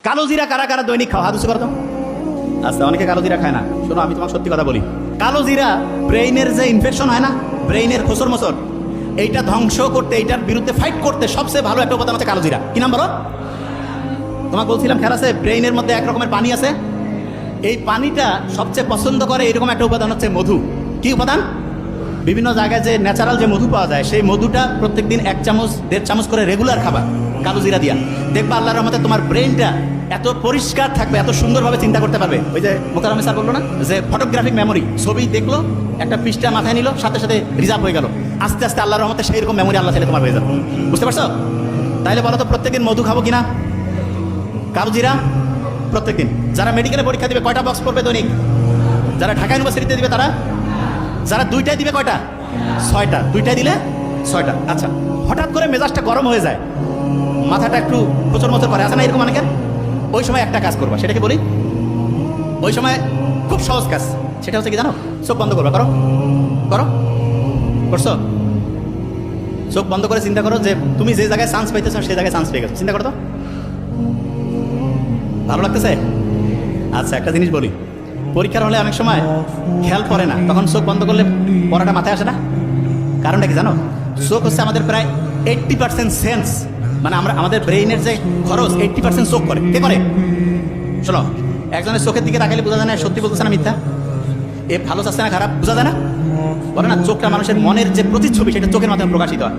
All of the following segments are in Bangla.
কালো জিরা কারা কারা দৈনিক খাও? হাত উঁচু করো তো। আচ্ছা, অনেকে কালো জিরা খায় না। শোনো, আমি তোমাকে সত্যি কথা বলি, কালো জিরা ব্রেইনের যে ইনফেকশন হয় না, ব্রেইনের খোসর মোসর, এইটা ধ্বংস করতে, এইটার বিরুদ্ধে ফাইট করতে সবচেয়ে ভালো একটা উপাদান হচ্ছে কালো জিরা। কি নাম বলো? তোমাকে বলছিলাম, খেয়াল আছে, ব্রেইনের মধ্যে এক রকমের পানি আছে, এই পানিটা সবচেয়ে পছন্দ করে এরকম একটা উপাদান হচ্ছে মধু। কি উপাদান? বিভিন্ন জায়গায় যে ন্যাচারাল যে মধু পাওয়া যায়, সেই মধুটা প্রত্যেকদিন 1 চামচ 1.5 চামচ করে রেগুলার খাবা কালো জিরা দিয়া। দেখবা আল্লাহর রহমতে তোমার ব্রেইনটা এত পরিষ্কার থাকবে, এত সুন্দরভাবে চিন্তা করতে পারবে। ওই যে মোকাররম স্যার বললো না যে ফটোগ্রাফিক মেমোরি, ছবি দেখলো, একটা পৃষ্ঠা মাথায় নিল, সাথে সাথে রিজার্ভ হয়ে গেল। আস্তে আস্তে আল্লাহর রহমতে সেই রকম মেমোরি আল্লাহ চাইলে তোমার হয়ে যাবে। বুঝতে পারছো? তাইলে বলো তো, প্রত্যেকদিন মধু খাবো কিনা? কালো জিরা প্রত্যেকদিন। যারা মেডিকেলে পরীক্ষা দিবে কয়টা বক্স পড়বে দৈনিক? যারা ঢাকা ইউনিভার্সিটিতে দিবে তারা, যারা 2টায় দিবে কয়টা? 6টা। 2টায় দিলে 6টা। আচ্ছা, হঠাৎ করে মেজাজটা গরম হয়ে যায়, মাথাটা একটু প্রচুর মতো করে, আছে না এরকম অনেকের? ওই সময় একটা কাজ করবা, সেটাকে বলি, ওই সময় খুব সহজ কাজ, সেটা হচ্ছে কি জানো? চোখ বন্ধ করবা। করো করো, করছো? চোখ বন্ধ করে চিন্তা করো যে তুমি যে জায়গায় চান্স পাইতেছো সেই জায়গায় চান্স পেয়ে গেছো। চিন্তা করো তো, ভালো লাগতেছে? আচ্ছা, একটা জিনিস বলি, পরীক্ষার হলে অনেক সময় খেয়াল পড়ে না, তখন চোখ বন্ধ করলে পড়াটা মাথায় আসে না। কারণটা কি জানো? চোখ হচ্ছে আমাদের প্রায় 80% সেন্স, মানে আমরা আমাদের ব্রেইনের যে খরচ 80% চোখ করে। কে করে? শোনো, একজনের চোখের দিকে তাকালে বোঝা যায় না সত্যি বলতেছে না মিথ্যা, এ ভালো চাচ্ছে না খারাপ, বোঝা যায় না? বলে না, চোখটা মানুষের মনের যে প্রতিচ্ছবি, সেটা চোখের মাধ্যমে প্রকাশিত হয়।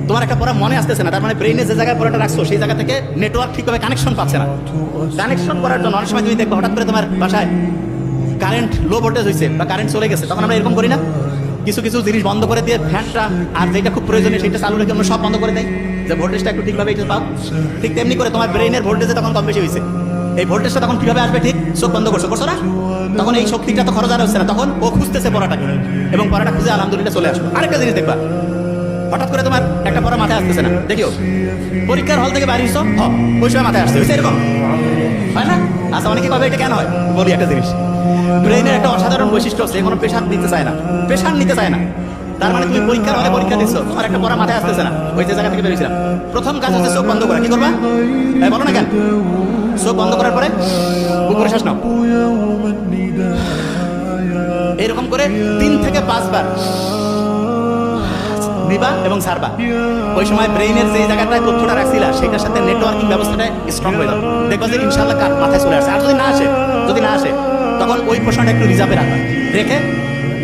তোমার একটা পড়া মনে আসতেছে না, তার মানে ব্রেইনে যে জায়গায় পড়াটা রাখছো সেই জায়গা থেকে নেটওয়ার্ক ঠিকভাবে কানেকশন পাচ্ছে না। কানেকশন করার জন্য অনেক সময় তুমি দেখবে হঠাৎ করে তোমার বাসায় কারেন্ট লো ভোল্টেজ হয়েছে বা কারেন্ট চলে গেছে, তখন আমরা এরকম করি না, কিছু কিছু জিনিস বন্ধ করে দিয়ে ফ্যানটা আর যেটা খুব প্রয়োজনীয় সেটা চালু রেখে আমরা সব বন্ধ করে দেয়, যে ভোল্টেজটা একটু ঠিকভাবে এটা পাও। ঠিক তেমনি করে তোমার ব্রেইনের ভোল্টেজে তখন কম বেশি হয়েছে, এই ভোল্টেজটা তখন কিভাবে আসবে? ঠিক চোখ বন্ধ করছো, করছো না? তখন এই শক্তিটা তো খরচ আর হচ্ছে না, তখন ও খুঁজতেছে পড়াটাকে, এবং পড়াটা খুঁজে আলহামদুলিল্লাহ চলে আসবে। আরেকটা জিনিস দেখবা, হঠাৎ করে তোমার একটা পড়া মাথায় আসতেছে না, দেখিও পরীক্ষার হল থেকে বাড়িয়েছো, ওই সময় মাথায় আসছে, এরকম হয় না? আচ্ছা, অনেকে কবে এটা কেন হয়? বলি একটা জিনিস, ব্রেইনের একটা অসাধারণ বৈশিষ্ট্য হচ্ছে কোনো প্রেশার নিতে চায় না, প্রেশার নিতে চায় না। তার মানে তুমি পরীক্ষার হলে পরীক্ষা দিচ্ছ, তোমার একটা পড়া মাথায় আসতেছে না, ওই যে জায়গা থেকে বেরিয়েছিলাম, প্রথম কাজ হচ্ছে চোখ বন্ধ করা। কি করবা? বলো না কেন? চোখ বন্ধ করার পরে উপরে শ্বাস নাও, এরকম করে 3 থেকে 5 বার নিবা এবং ছাড়বা। ওই সময় ব্রেইনের যে জায়গাটায় তথ্যটা রাখছিলা সেটার সাথে নেটওয়ার্কিং ব্যবস্থাটা স্ট্রং হয়ে যাবে, দেখবা যে ইনশাআল্লাহ কার মাথায় চলে আসে। আর যদি না আসে তখন ওই প্রশ্নটা একটু রিজার্ভে রাখবা, রেখে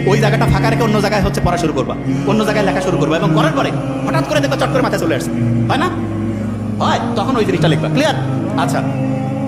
ওই জায়গাটা ফাঁকা রেখে অন্য জায়গায় হচ্ছে পড়া শুরু করবা, অন্য জায়গায় লেখা শুরু করবা, এবং করার পরে হঠাৎ করে দেখবা চট করে মাথায় চলে আসছে, হয় না? হয়, তখন ওই জিনিসটা লিখবা। ক্লিয়ার? আচ্ছা,